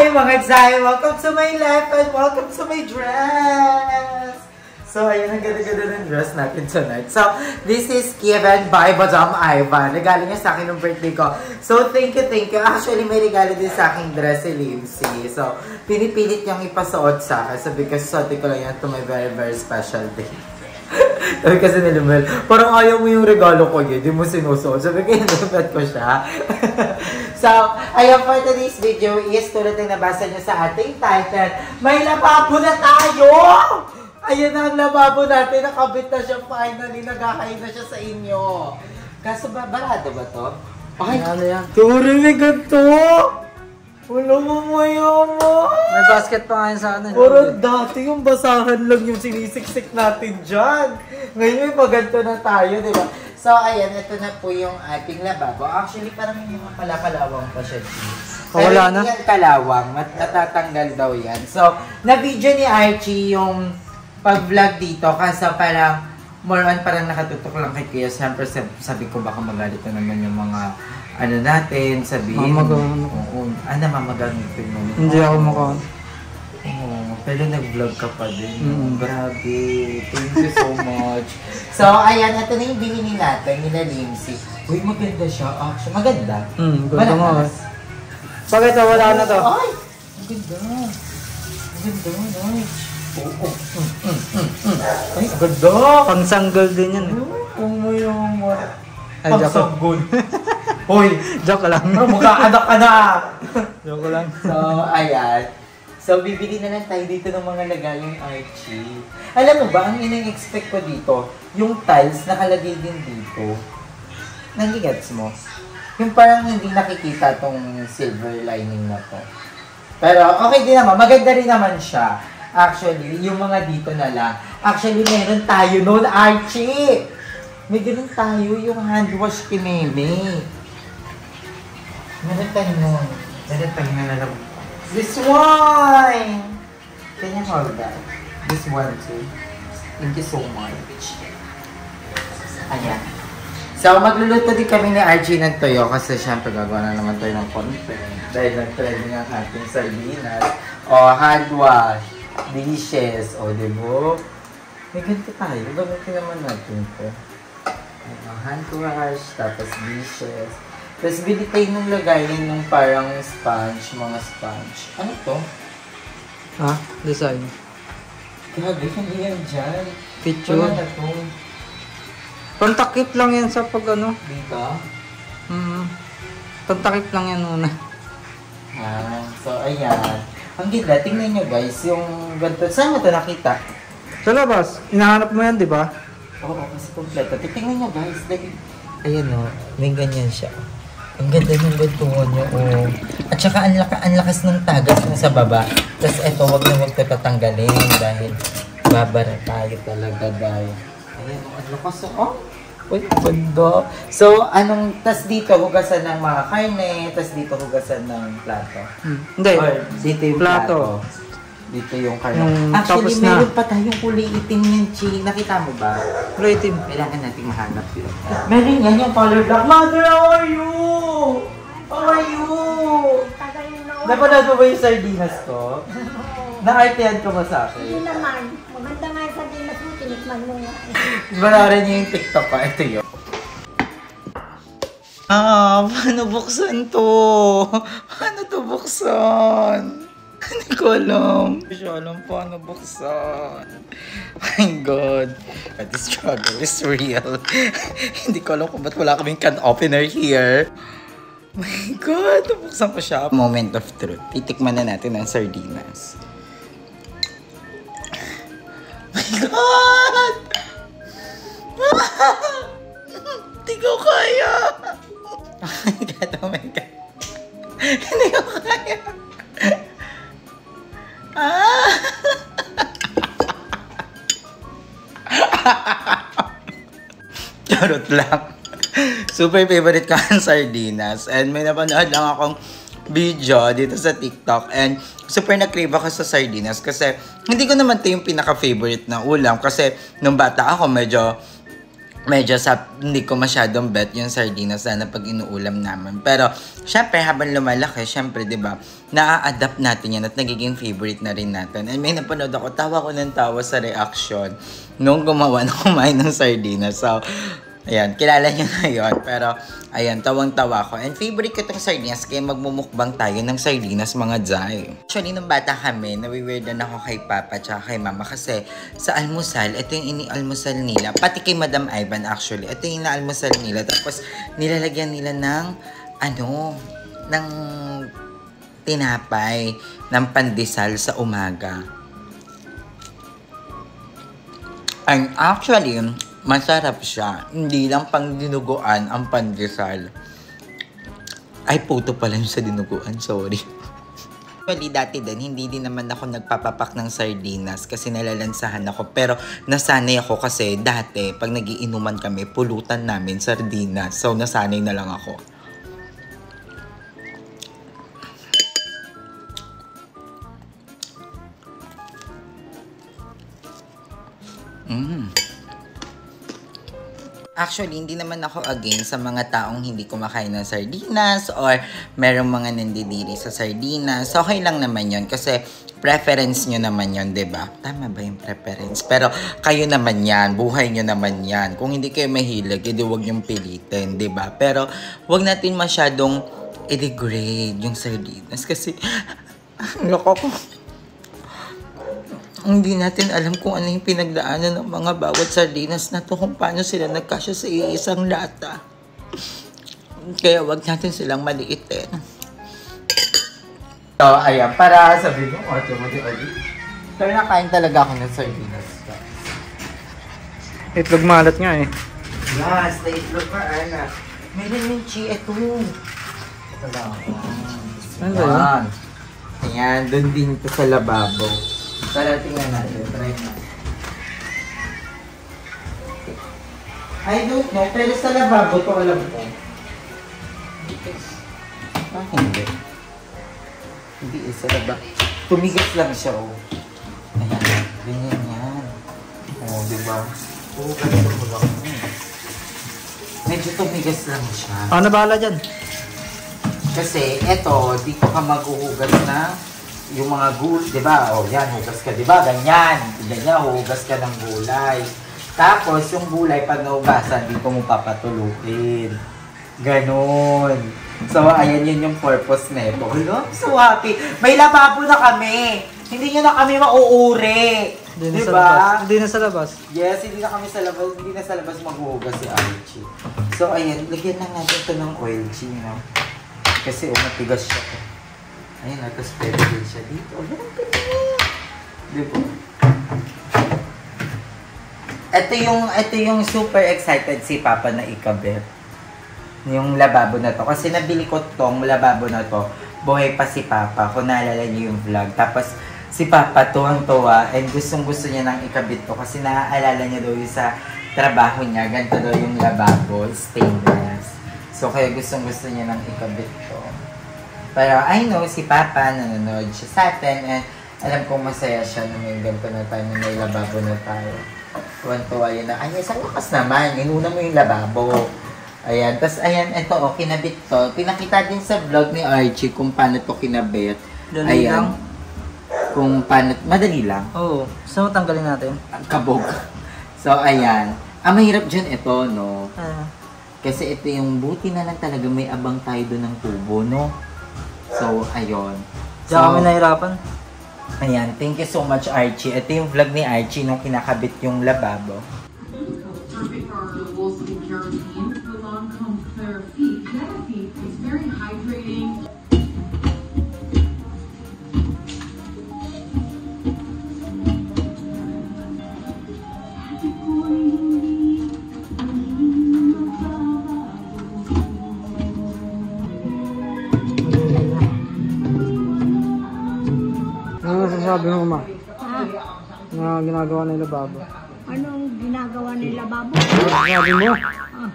Hi mga Zay! Welcome to my life and welcome to my dress! So, ayun, ang ganda-ganda ng dress natin tonight. So, this is given by Madam Ivan. Regalo niya sa akin ng birthday ko. So, thank you, thank you. Actually, may regalo din sa aking dress si Lindsay. So, pinipilit niyang ipasuot sa akin. So, because suotin ko lang yan to my very, very special day. Sabi kasi ni Lumel, parang ayaw mo yung regalo ko yun, di mo sinusuot. Sabi ko, hinupet ko siya. So, ayun, for today's video is tulad ng nabasa niyo sa ating title, may lababo na tayo! Ayun na ang lababo natin, nakabit na siya finally, nagkakain na siya sa inyo. Kaso ba, barado ba to? Ay, ano yan? Turi, may ganito! Wala mo mo! May basket pa ngayon sa ano. Parang dati yung basahan lang yung sinisiksik natin dyan. Ngayon may paganto na tayo, di ba? So, ayan, ito na po yung ating lababo. Actually, parang may mga kalawang pa siya dito. Wala na? Yan kalawang, matatanggal daw yan. So, na-video ni Archie yung pag-vlog dito kasi parang more on parang nakatutok lang kay Kuya. Siyempre sabi ko baka magalit na naman yung mga ano natin, sabihin. Mamagaan. Oo. Mamagaan mo. Hindi ako makaon. Oo. Pero nag-vlog ka pa din. Grabe. Thank you so much. So, ayan. Ito na yung binili natin. Nila Lindsay. Uy, maganda siya. Actually, maganda. Ganda mo. Bakit wala na to? Ay! Maganda. Maganda. Nice. Oo. Ay, ganda! Pang-sanggol din yan. Kung mo yung pang-sanggol. Hoy! Joke lang. Magkaanak ka na! Joke lang. So, ayan. So, bibili na lang tayo dito ng mga lagayong Archie. Alam mo ba, ang ina-expect ko dito, yung tiles nakalagay din dito. Nagigets mo? Yung parang hindi nakikita tong silver lining na to. Pero, okay din naman. Maganda rin naman siya. Actually, yung mga dito na lang. Actually, meron tayo noon, Archie! May ganun tayo, yung hand wash kay Meme. Meron tayo noon. Meron tayo na lang. This one! Can you hold that? This one too. Thank you so much. Ayan. So, magluluto din kami ni Archie ng toyo kasi syempre gagawa na naman tayo ng content. Dahil nag-trending ang ating sardinas. O, hand wash. Dishes. O, diba? May ganito tayo. Gamitin naman natin ito. Hand wash. Tapos dishes. Tapos bili tayo nung lagayin nung parang sponge. Mga sponge. Ano to? Ha? Design. Grabe, hindi yan dyan. Picture. Wala na to. Pantakip lang yan sa pag ano. Dito? Pantakip lang yan muna. So ayan. Ang ganda, tingnan nyo guys, yung ganito. Saan mo ito nakita? Sa labas. Hinahanap mo yan, di ba? Oo, kasi kompleto. Tingnan nyo guys. Ayan o, may ganyan siya. Ang ganda ng gantuan nyo. Oh. At saka ang lakas ng tagas ng sa baba. Tapos eto, wag na wag ito tatanggalin dahil babara tayo talaga dahil. Ayan, ang lakas oh. Uy, ganda. So, tas dito hugasan ng mga karne, tas dito hugasan ng plato. Hindi. Or dito yung plato. Dito yung karne. Actually, meron pa tayong kulay itim yan, Chi. Nakita mo ba? Kulay itim. Kailangan natin mahanap yun. Meron yan yung color black. Mother, how are you? How are you? Napanood mo ba yung sardinas ko? Na-artehan ko ba sa akin? Hindi naman. Maganda nga yung sardinas mo, tinikman mo nga. Banaran niyo yung TikTok ko. Ito yun. Paano buksan to? Paano to buksan? Hindi ko alam. Hindi ko alam paano buksan. My God. The struggle is real. Hindi ko alam kung ba't wala kaming can opener here. My God. Buksan ko siya. Moment of truth. Titikman na natin ang sardinas. My God! Hindi ko kaya! Oh my God, oh my God. Hindi ko kaya. Charot lang. Super favorite ko ang sardinas. And may napanood lang akong video dito sa TikTok. And super na-crave ako sa sardinas. Kasi hindi ko naman ito yung pinaka-favorite na ulam. Kasi nung bata ako medyo medyo hindi ko masyadong bet yung sardinas na pag inuulam namin. Pero, syempre, habang lumalaki, syempre, di ba, na-adapt natin yan at nagiging favorite na rin natin. And may napanood ako, tawa ko ng tawa sa reaction nung kumain ng sardinas. So, ayan, kilala nyo na yun. Pero, ayan, tawang-tawa ko. And favorite ko itong sardinas, kaya magmumukbang tayo ng sardinas, mga Jai. Actually, nung bata kami, nawiweirdan ako kay Papa at kay Mama kasi sa almusal, ito yung ini-almusal nila. Pati kay Madam Ivan, actually. Ito yung ina-almusal nila. Tapos, nilalagyan nila ng, ng tinapay, ng pandesal sa umaga. And actually, masarap siya. Hindi lang pang dinuguan ang pandesal. Ay, puto pala yung sa dinuguan. Sorry. Actually, dati din, hindi din naman ako nagpapapak ng sardinas kasi nalalansahan ako. Pero nasanay ako kasi dati, pag nagiinuman kami, pulutan namin sardinas. So, nasanay na lang ako. Actually, hindi naman ako against sa mga taong hindi kumakain ng sardinas or merong mga nandidiri sa sardinas. Okay lang naman yon kasi preference nyo naman yon, diba? Tama ba yung preference? Pero kayo naman yan, buhay nyo naman yan. Kung hindi kayo mahilig, edi huwag nyong pilitin, diba? Pero huwag natin masyadong i-degrade yung sardinas kasi loko ko. Hindi natin alam kung ano yung pinagdaanan ng mga bawat sardinas na to, kung paano sila nagkasya sa iisang lata. Kaya wag natin silang maliitin. So, ayan, para sabihin mo, pero nakain talaga ako ng sardinas. Itlog malat nga eh. Yes, na itlog ka, anak. Meron yung ito. Ito lang. Ano ba yun? Ayan, doon din ito sa lababo. Tara, tingnan natin. Try na. I don't know, pero sa lababo to alam ko. Hindi. Hindi sa lababo. Tumigas lang siya, oh. Ayan, ganyan yan. Oh, diba? Oo, ganito mo lang. Medyo tumigas lang siya. Ano bahala dyan? Kasi, eto, dito ka maghuhugas na yung mga gulay, di ba? O, yan, hugas ka, di ba? Ganyan. Ganyan, hugas ka ng gulay. Tapos, yung gulay, pag nahugasan, dito mo papatuluin. Ganon. So, ayan yun yung purpose na ito. Hello? I'm so happy. May lababo na kami. Hindi nyo na kami mauuri. Di ba? Hindi na sa labas. Yes, hindi na kami sa labas. Hindi na sa labas maghuhugas si Archie. So, ayan, lagyan lang natin ito ng oil, no? Kasi, matigas siya. Ayun, tapos pwede din siya dito. Ganun pwede niya. Diba? Ito yung super excited si Papa na ikabit. Yung lababo na to. Kasi nabili ko tong lababo na to. Buhay pa si Papa. Kung naalala niyo yung vlog. Tapos si Papa tuwang-tuwa. And gustong-gusto niya nang ikabit to. Kasi naaalala niya daw yung sa trabaho niya. Ganito daw yung lababo. Stainless. So kaya gustong-gusto niya nang ikabit to. Pero I know si Papa, nanonood siya sa atin, and alam kong masaya siya na may ganito na tayo, na may lababo na tayo. Tuwan-tuwa yun na, ay, isang lakas naman, inuna mo yung lababo. Ayan, tapos ayan, ito, oh, kinabit to. Pinakita din sa vlog ni Archie kung paano to kinabit. Dali lang? Kung paano, madali lang. Oo, saan mo tanggalin natin? Ang kabog. So, ayan. Ang mahirap dyan ito, no? Kasi ito yung buti na lang talaga may abang tayo doon ng tubo, no? So, ayun. Diyan kami nahirapan. Ayan, thank you so much, Archie. Ito yung vlog ni Archie nung kinakabit yung lababo. Perfect for our global skincare routine. The Lancome Clear Feet. Clear Feet is very hydrating. Ano masasabi mo, Ma? Ha? Na ginagawa ng lababo? Anong ginagawa nila babo? Sabi mo? Ah.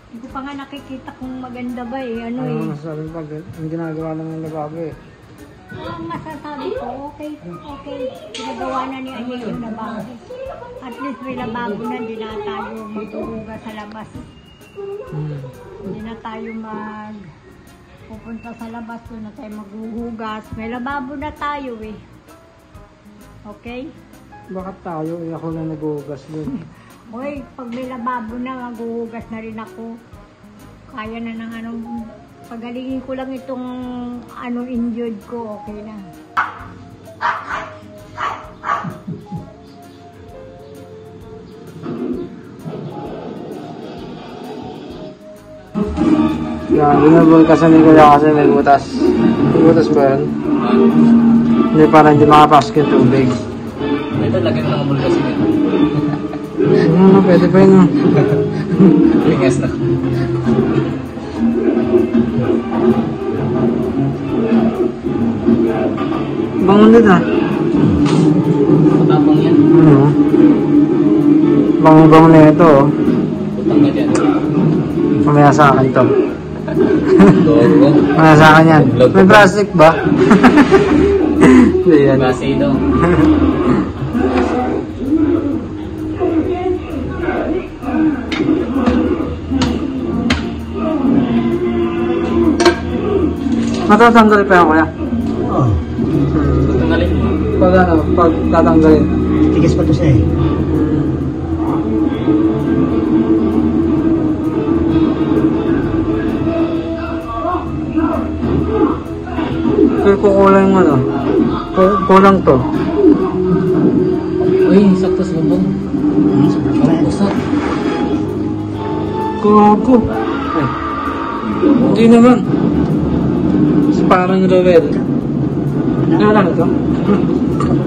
Hindi ko pa nga nakikita kung maganda ba eh. Ano Ano eh. masasabi mo pag ang ginagawa ng lababo eh? Ang masasabi ko, okay. Ginagawa na ni Anye yung lababo. At least may lababo na, hindi na tayo maghuhuga sa labas. Hindi na tayo pupunta sa labas, doon na tayo maghuhugas. May lababo na tayo eh. Okay? Bakit tayo? Ako na naghuhugas dun. Hoy, pag may lababo na, maghuhugas na rin ako. Kaya na ng anong, pagalingin ko lang itong injured ko, okay na. Yan, binubulkasan ni Kuya kasi may butas. May butas ba yun? Hindi, para hindi makapasok yung tubig. Ito, lagyan lang ang bulkasin ito. Pwede pa yun. Lingas na. Bangon din ah. Matapang yan. Bangon na ito oh. Putang na dyan. Mamaya sa akin to. Logo. Mamaya sa akin yan. May plastic ba? Hindi yan. Base ito. Matatanggal pa yan kuya? Oo. Tanggalin mo. Pag tatanggalin. Tigas pa to siya eh. Kaya kukulang yung kulang to. Uy, sakto sa bubong. Usap. Kuko. Hindi naman. Parang Rovel. Ano lang ito?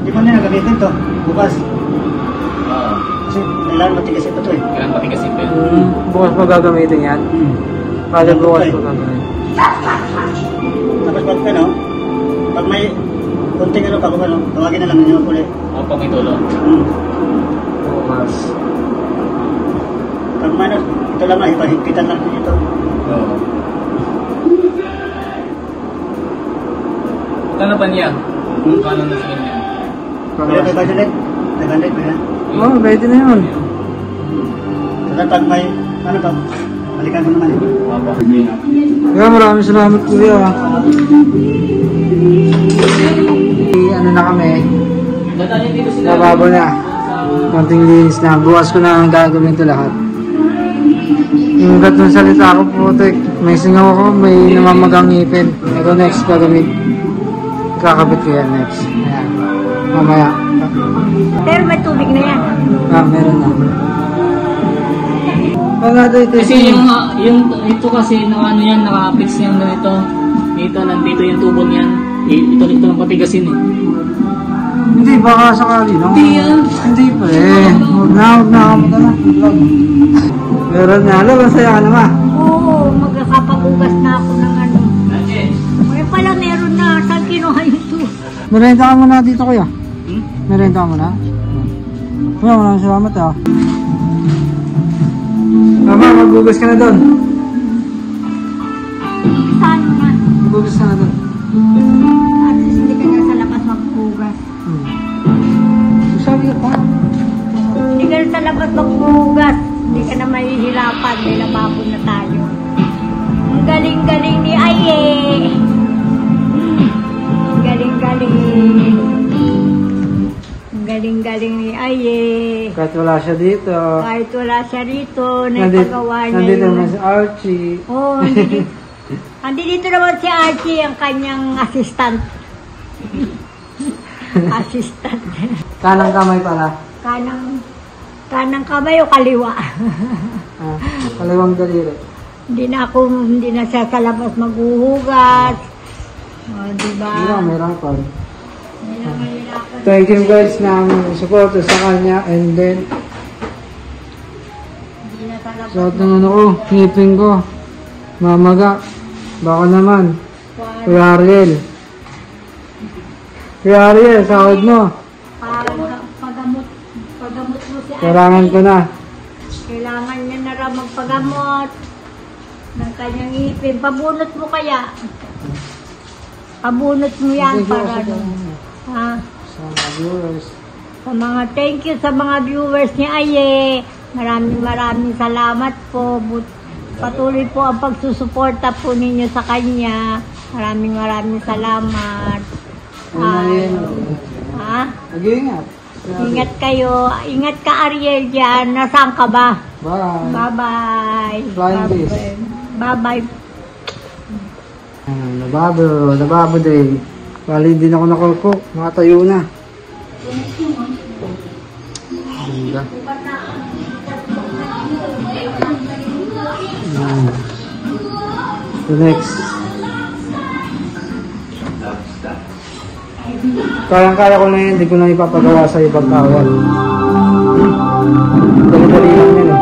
Di mo na gamitin to. Bukas. Oo. Kasi kailangan matigas ito to eh. Kailangan patigasin pa yun. Bukas pa gagamitin yan? Kada bukas pa gagamitin. Tapos pag may konting tawagin na lang ninyo ulit. O, pag may tulong. Bukas. Pag may ito lang hipahigpitan lang din ito. Oo. Kano pa niya? Kano na sige niya? Pwede may budget? May budget ba yan? Oo, pwede na yun. Saka pag may, balikan mo naman eh. Opo. Kaya maraming salamat kuya. Ano na kami? Dadaan dito sila. Nababo na. Konting linis na. Bukas ko na ang gagawin ito lahat. Yung ugat ng salita ko putik. May singaw ako, may namamagang ngipin. Ito next gagawin. Kakabit ko yan next. Ayan. Mamaya. Pero may tubig na yan. Meron na. Kasi yung ito kasi yan naka-fix yan ganito. Dito nandito yung tubo niyan. Ito lang patigasin eh. Hindi, baka sakali lang. Hindi yan. Hindi pa eh. Huwag na. Meron na. Alam, masaya ka naman. Oo, magkakapag-ugas na ako ng May pala meron na. Saan kinuha ito? Merenda ka muna dito kuya. Merenda ka muna. Kuya, maraming salamat ah. Mama, magbugas ka na doon. Saan na? Magbugas ka na doon. At least hindi ka na sa labas maghugas. Sabi ko, Hindi ka na sa labas maghugas. Hindi ka na mahihirapan. May lababo na tayo. Ang galing-galing ni Aye. Ang galing-galing. Ang galing-galing ni Aye. kahit wala siya dito. Kahit wala siya rito, naipagawa niya Nandito yun. naman si Archie. Oo, dito naman si Archie, ang kanyang assistant. Assistant. Kanang kamay pala. Kanang kamay o kaliwa. Kaliwang daliri. Hindi na siya sa labas maghuhugas. O, diba? Hindi na, meron pa. Hindi na mahirapan. Thank you guys na support sa kanya and then Hindi na sa labas. sa ng ngipin ko. Mamaga. Baka naman. Kuya Ariel. Kuya Ariel, sahod mo. Pagamot mo si Archie. Kailangan ko na. Kailangan niya na raw magpagamot ng kanyang ngipin. Pabunot mo kaya? Abunot mo yan Thank you para also ano. Ha? sa mga viewers. Thank you sa mga viewers ni Aye. Maraming salamat po. Patuloy po ang pagsusuporta po ninyo sa kanya. Maraming salamat. Ha? Mag-iingat. Ingat kayo. Ingat ka, Ariel, dyan. Nasaan ka ba? Bye. Bye-bye. Flying kiss. Bye-bye. Lababo day. Bali din ako nakulko. Nakatayo na. Ganda. The next. Kaya ko na yan, hindi ko na ipapagawa sa ibang tawad. Dali-dali lang yan eh.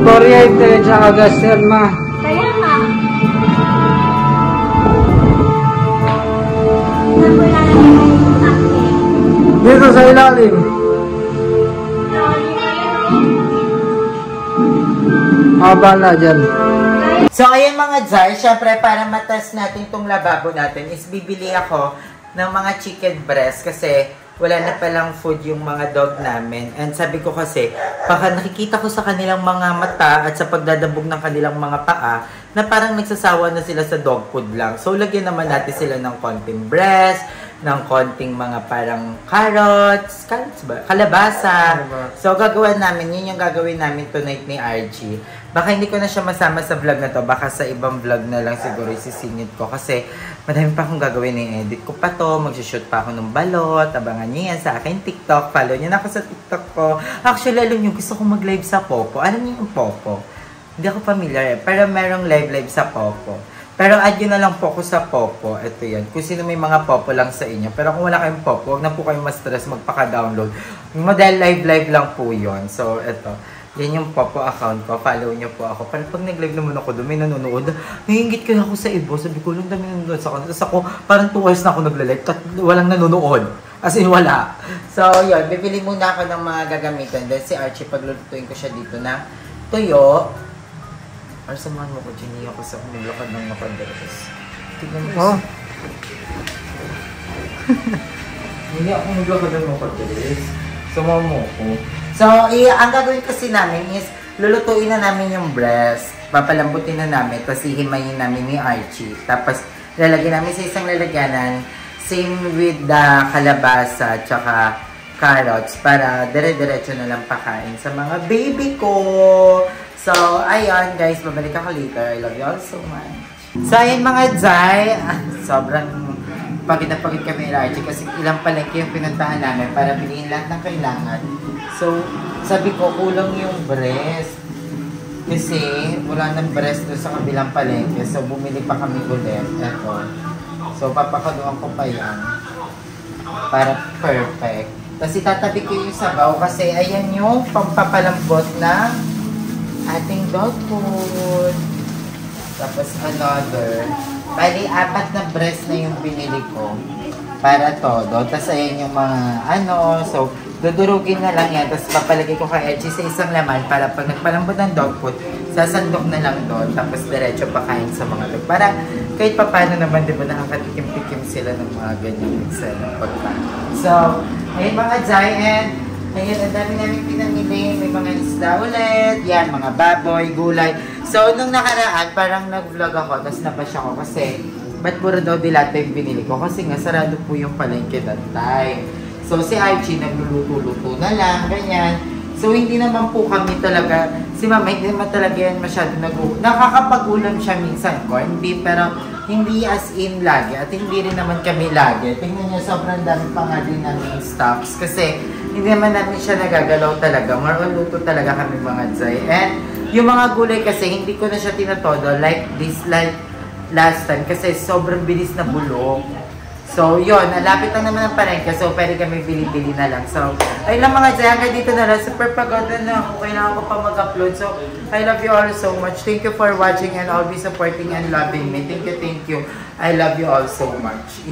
Kuryente, tsaka gaster ma. Kaya nga. Dito sa ilalim. Bala dyan. So, ayan mga Zar, syempre para matest natin itong lababo natin is bibili ako ng mga chicken breast kasi wala na palang food yung mga dog namin. And sabi ko kasi, baka nakikita ko sa kanilang mga mata at sa pagdadabog ng kanilang mga paa na parang nagsasawa na sila sa dog food lang. So, lagyan naman natin sila ng konting breast, ng konting mga parang carrots ba? Kalabasa. So, gagawin namin, yun yung gagawin namin tonight ni RG. Baka hindi ko na siya masama sa vlog na to. Baka sa ibang vlog na lang siguro isisingit ko. Kasi madami pa akong gagawin. I-edit ko pa to. Mag-shoot pa ako ng balot. Abangan nyo yan sa akin TikTok. Follow nyo na ako sa TikTok ko. Actually, alam nyo, gusto kong mag-live sa Popo. Alam nyo yung Popo? Hindi ako familiar. Pero merong live sa Popo. Pero add nyo na lang po ako sa Popo. Ito yan. Kung sino may mga Popo lang sa inyo. Pero kung wala kayong Popo, huwag na po kayong ma-stress magpaka-download. Model live lang po yon. So, ito. Yan yung Popo account ko. Follow nyo po ako. Pero pag nag-live naman ako doon, may nanonood. Nahingit kaya ako sa ibo. Sabi ko, lang dami nanonood sa kanila. Tapos ako, parang 2 hours na ako nag-live. Walang nanonood. As in, wala. So, yun. Bibili muna ako ng mga gagamitan. Dahil si Archie, paglulutuin ko siya dito na tuyo. Or samahan mo ko, Jenny, ako sa kumulakad ng nakadres. Tignan mo Oh. Hindi ako naglakad ng nakadres. Samahan mo ko. So, ang gagawin kasi namin is, lulutuin na namin yung breast. Papalambutin na namin, tapos hihimayin namin ni Archie. Tapos, lalagyan namin sa isang lalagyanan. Same with the kalabasa, tsaka carrots, para dire-diretso na lang pakain sa mga baby ko. So, ayun guys, babalik ako later. I love you all so much. So, ayun mga Zay, sobrang pagod na pagod kami ni Archie kasi ilang palengke yung pinuntahan namin para bilihin lahat ng kailangan. So, sabi ko, kulang yung breast. Kasi, wala ng breast doon sa kabilang palengke. So, bumili pa kami ulit. Eto. So, papakaluan ko pa yan. Para perfect. Tapos, itatabi ko yung sabaw kasi ayan yung pampapalambot na ating dog food. Tapos, another. Bali, 4 na breast na yung binili ko. Para todo. Tapos, ayan yung mga So, dudurugin na lang yan. Tapos, papalagay ko kay Edgy sa isang laman para pag nagpalambot ng dog food, sasandok na lang doon. Tapos, diretso pakain sa mga dog. Para kahit papano naman, di ba, nakakatikim-tikim sila ng mga ganyan sa pagkain. So, ayun mga Zay, and ayun, ang dami namin pinamili. May mga isda ulit. Yan, mga baboy, gulay. So, nung nakaraan, parang nag-vlog ako, tapos napasya ko kasi, ba't puro daw dilata yung binili ko? Kasi nga, sarado po yung palengke that time. So, si Archie, nagluluto-luto na lang, ganyan. So, hindi naman po kami talaga, si Mama, hindi naman talaga yan masyado nakakapag-ulam siya minsan, corn beef, pero hindi as in lagi, at hindi rin naman kami lagi. Tingnan niyo, sobrang dami pa nga din namin stops, kasi hindi naman namin siya nagagalaw talaga. More on luto talaga kami mga Zay. And yung mga gulay kasi, hindi ko na siya tinatodo like this, like last time, kasi sobrang bilis na bulok. So, yun, nalapit lang naman ang palengke. So, pwede kami bili-bili na lang. So, ayun lang mga Zay. Hanggang dito na lang. Super pagod na ako. Kailangan ko pa mag-upload. So, I love you all so much. Thank you for watching and always supporting and loving me. Thank you, thank you. I love you all so much.